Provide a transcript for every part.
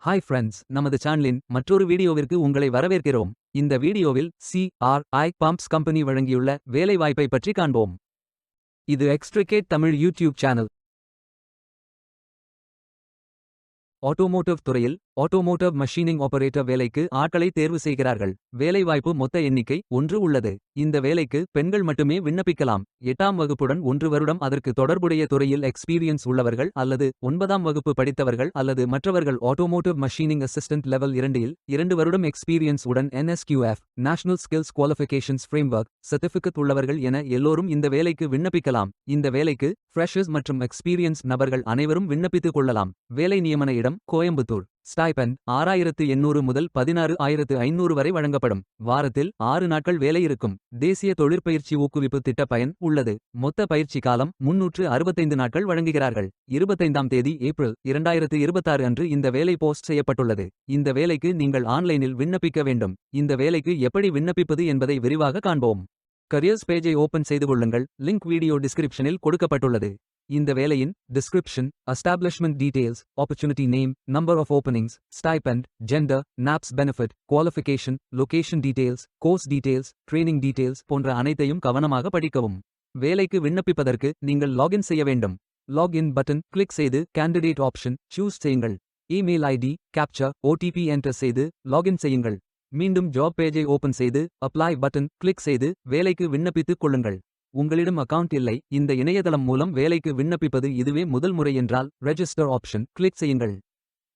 Hi friends, நமது சேனலின் மற்றொரு வீடியோவிற்கு உங்களை வரவேற்கிறோம். இந்த வீடியோவில் CRI பம்ப்ஸ் கம்பெனி வழங்கியுள்ள வேலைவாய்ப்பை பற்றி காண்போம். இது extricate Tamil YouTube channel. Automotive துறையில் ஆட்டோமோட்டிவ் மஷீனிங் ஆபரேட்டர் வேலைக்கு ஆட்களை தேர்வு செய்கிறார்கள். வேலைவாய்ப்பு மொத்த எண்ணிக்கை 1 உள்ளது. இந்த வேலைக்கு பெண்கள் மட்டுமே விண்ணப்பிக்கலாம். 8ஆம் வகுப்புடன் 1 வருடம் அதற்கு தொடர்புடைய துறையில் எக்ஸ்பீரியன்ஸ் உள்ளவர்கள் அல்லது 9ஆம் வகுப்பு படித்தவர்கள் அல்லது மற்றவர்கள். ஆட்டோமோட்டிவ் மஷீனிங் அசிஸ்டன்ட் லெவல் 2 இல் 2 வருடம் எக்ஸ்பீரியன்ஸ் உடன் NSQF national skills qualifications framework certificate உள்ளவர்கள் என எல்லோரும் இந்த வேலைக்கு விண்ணப்பிக்கலாம். இந்த வேலைக்கு ஃப்ரெஷர்ஸ் மற்றும் எக்ஸ்பீரியன்ஸ் நபர்கள் அனைவரும் விண்ணப்பித்துக் கொள்ளலாம். வேலை நியமன இடம் கோயம்புத்தூர். ஸ்டைபெண்ட் 6800 முதல் 16500 வரை வழங்கப்படும். வாரத்தில் 6 நாட்கள் வேலை இருக்கும். தேசிய தொழிற்பயிற்சி ஊக்குவிப்பு திட்ட பயன் உள்ளது. மொத்த பயிற்சி காலம் 365 நாட்கள் வழங்குகிறார்கள். 25ஆம் தேதி ஏப்ரல் 2026 அன்று இந்த வேலை போஸ்ட் செய்யப்பட்டுள்ளது. இந்த வேலைக்கு நீங்கள் ஆன்லைனில் விண்ணப்பிக்க வேண்டும். இந்த வேலைக்கு எப்படி விண்ணப்பிப்பது என்பதை விரிவாக காண்போம். கரியர்ஸ் பேஜை ஓபன் செய்து கொள்ளுங்கள். லிங்க் வீடியோ டிஸ்கிரிப்ஷனில் கொடுக்கப்பட்டுள்ளது. இந்த வேலையின் description, establishment details, opportunity name, number of openings, stipend, gender, NAPS benefit, qualification, location details, course details, training details போன்ற அனைத்தையும் கவனமாக படிக்கவும். வேலைக்கு விண்ணப்பிப்பதற்கு நீங்கள் லாகின் செய்ய வேண்டும். லாகின் பட்டன் கிளிக் செய்து கேண்டிடேட் ஆப்ஷன் சூஸ் செய்யுங்கள். Email ID, captcha, OTP enter செய்து லாகின் செய்யுங்கள். மீண்டும் ஜாப் பேஜை ஓபன் செய்து அப்ளை பட்டன் கிளிக் செய்து வேலைக்கு விண்ணப்பித்துக் கொள்ளுங்கள். உங்களிடம் அக்கவுண்ட் இல்லை, இந்த இணையதளம் மூலம் வேலைக்கு விண்ணப்பிப்பது இதுவே முதல் முறை என்றால் ரெஜிஸ்டர் ஆப்ஷன் கிளிக் செய்யுங்கள்.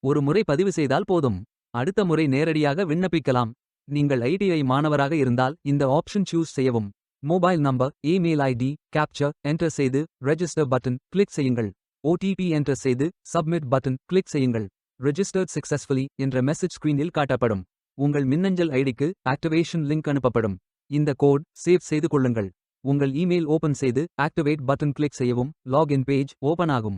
ஒரு முறை பதிவு செய்தால் போதும். அடுத்த முறை நேரடியாக விண்ணப்பிக்கலாம். நீங்கள் ITI மாணவராக இருந்தால் இந்த ஆப்ஷன் சூஸ் செய்யவும். Mobile number, email ID, captcha enter செய்து ரெஜிஸ்டர் பட்டன் கிளிக் செய்யுங்கள். OTP என்டர் செய்து சப்மிட் பட்டன் கிளிக் செய்யுங்கள். ரெஜிஸ்டர்ட் சக்சஸ்ஃபுல்லி என்ற மெசேஜ் ஸ்கிரீனில் காட்டப்படும். உங்கள் மின்னஞ்சல் ஐடிக்கு ஆக்டிவேஷன் லிங்க் அனுப்பப்படும். இந்த கோட் சேவ் செய்து கொள்ளுங்கள். உங்கள் இமெயில் ஓபன் செய்து ஆக்டிவேட் பட்டன் கிளிக் செய்யவும். லாகின் பேஜ் ஓபன் ஆகும்.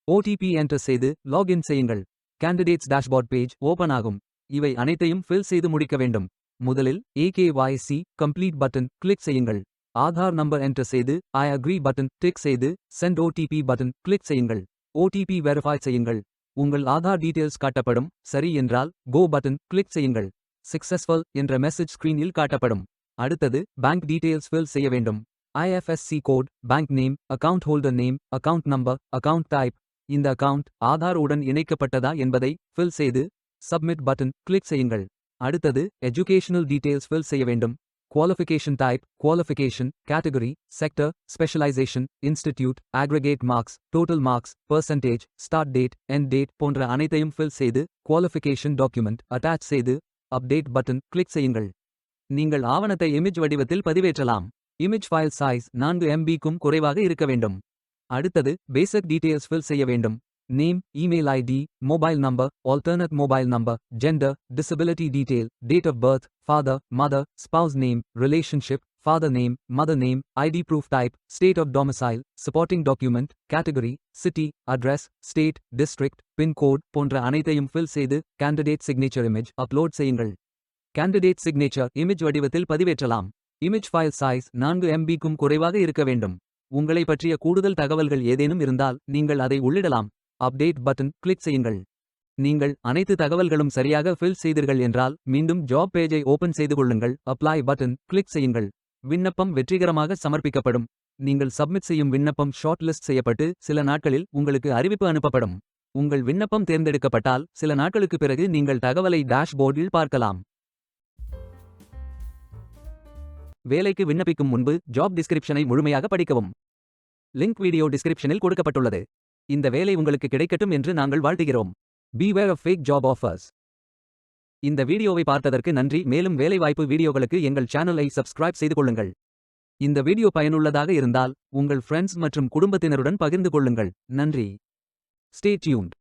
OTP என்டர் செய்து லாகின் செய்யுங்கள். கேண்டிடேட்ஸ் டேஷ்போர்ட் பேஜ் ஓபன் ஆகும். இவை அனைத்தையும் ஃபில் செய்து முடிக்க வேண்டும். முதலில் AKYC கம்ப்ளீட் பட்டன் கிளிக் செய்யுங்கள். ஆதார் நம்பர் என்டர் செய்து ஐ அக்ரி பட்டன் டிக் செய்து சென்ட் OTP பட்டன் கிளிக் செய்யுங்கள். OTP வெரிஃபை செய்யுங்கள். உங்கள் ஆதார் டீடைல்ஸ் காட்டப்படும். சரி என்றால் கோ பட்டன் கிளிக் செய்யுங்கள். சக்சஸ்ஃபுல் என்ற மெசேஜ் ஸ்கிரீனில் காட்டப்படும். அடுத்தது பேங்க் டீடைல்ஸ் ஃபில் செய்ய வேண்டும். IFSC code, bank name, account holder name, account number, account type. இந்த அக்கவுண்ட் ஆதார் உடன் இணைக்கப்பட்டதா என்பதை ஃபில் செய்து சப்மிட் பட்டன் கிளிக் செய்யுங்கள். அடுத்தது எஜுகேஷனல் டீடைல்ஸ் ஃபில் செய்ய வேண்டும். Qualification type, qualification, category, sector, specialization, institute, aggregate marks, total marks, percentage, start date, end date போன்ற அனைத்தையும் ஃபில் செய்து குவாலிஃபிகேஷன் டாக்குமெண்ட் அட்டாச் செய்து அப்டேட் பட்டன் கிளிக் செய்யுங்கள். நீங்கள் ஆவணத்தை இமேஜ் வடிவத்தில் பதிவேற்றலாம். இமேஜ் ஃபைல் சைஸ் 4 MB-க்கும் குறைவாக இருக்க வேண்டும். அடுத்தது பேசிக் டீடைல்ஸ் ஃபில் செய்ய வேண்டும். Name, email ID, mobile number, alternate mobile number, gender, disability detail, date of birth, father, mother, spouse name, relationship, father name, mother name, ID proof type, state of domicile, supporting document, category, city, address, state, district, pincode போன்ற அனைத்தையும் fill செய்து candidate signature image upload செய்யுங்கள். Candidate signature image வடிவத்தில் பதிவேற்றலாம். Image file size 4 MB-க்கும் குறைவாக இருக்க வேண்டும். உங்களை பற்றிய கூடுதல் தகவல்கள் ஏதேனும் இருந்தால் நீங்கள் அதை உள்ளிடலாம். அப்டேட் பட்டன் கிளிக் செய்யுங்கள். நீங்கள் அனைத்து தகவல்களும் சரியாக ஃபில் செய்தீர்கள் என்றால் மீண்டும் ஜாப் பேஜை ஓபன் செய்து கொள்ளுங்கள். அப்ளை பட்டன் கிளிக் செய்யுங்கள். விண்ணப்பம் வெற்றிகரமாக சமர்ப்பிக்கப்படும். நீங்கள் சப்மிட் செய்யும் விண்ணப்பம் ஷார்ட் லிஸ்ட் செய்யப்பட்டு சில நாட்களில் உங்களுக்கு அறிவிப்பு அனுப்பப்படும். உங்கள் விண்ணப்பம் தேர்ந்தெடுக்கப்பட்டால் சில நாட்களுக்கு பிறகு நீங்கள் தகவலை டேஷ்போர்டில் பார்க்கலாம். வேலைக்கு விண்ணப்பிக்கும் முன்பு ஜாப் டிஸ்கிரிப்ஷனை முழுமையாக படிக்கவும். லிங்க் வீடியோ டிஸ்கிரிப்ஷனில் கொடுக்கப்பட்டுள்ளது. இந்த வேலை உங்களுக்கு கிடைக்கட்டும் என்று நாங்கள் வாழ்த்துகிறோம். Beware of fake job offers. இந்த வீடியோவை பார்த்ததற்கு நன்றி. மேலும் வேலைவாய்ப்பு வீடியோகளுக்கு எங்கள் சேனலை சப்ஸ்கிரைப் செய்து கொள்ளுங்கள். இந்த வீடியோ பயனுள்ளதாக இருந்தால் உங்கள் ஃப்ரெண்ட்ஸ் மற்றும் குடும்பத்தினருடன் பகிர்ந்து கொள்ளுங்கள். நன்றி. Stay tuned.